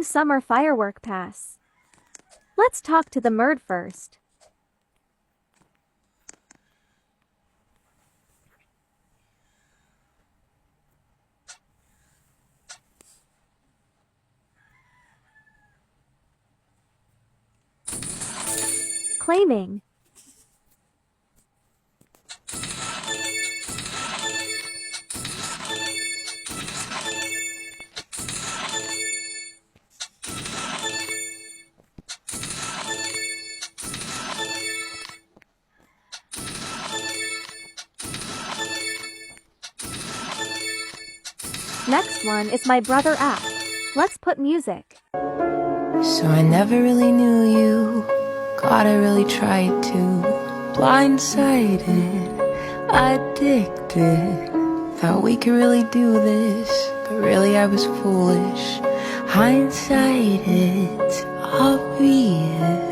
Summer firework pass. Let's talk to the Murd first. Claiming. Next one is my brother app. Let's put music. So I never really knew you. God, I really tried to. Blindsided, addicted. Thought we could really do this, but really I was foolish. Hindsight, it's obvious.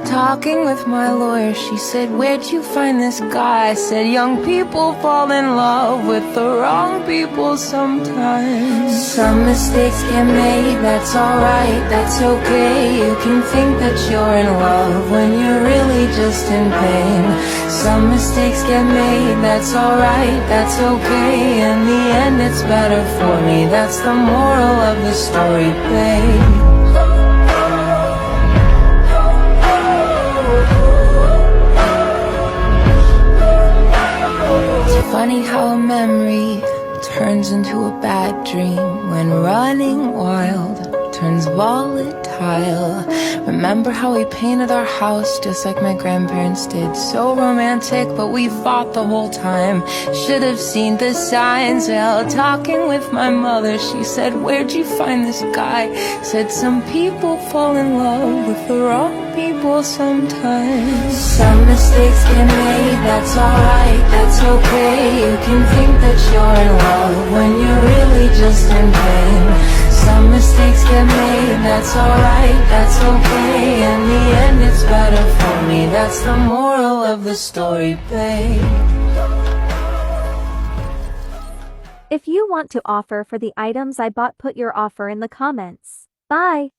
Talking with my lawyer, she said, where'd you find this guy? I said, young people fall in love with the wrong people sometimes. Some mistakes get made, that's alright, that's okay. You can think that you're in love when you're really just in pain. Some mistakes get made, that's alright, that's okay. In the end it's better for me, that's the moral of the story, babe. Funny how a memory turns into a bad dream when running wild turns volatile. Remember how we painted our house just like my grandparents did? So romantic, but we fought the whole time. Should have seen the signs. Well, talking with my mother, she said, where'd you find this guy? Said, some people fall in love with the wrong people sometimes. Some mistakes get made, that's alright, that's okay. You can think that you're in love when you're really just in pain. Some mistakes get made, that's alright, that's okay. In the end it's better for me, that's the moral of the story, babe. If you want to offer for the items I bought, put your offer in the comments. Bye.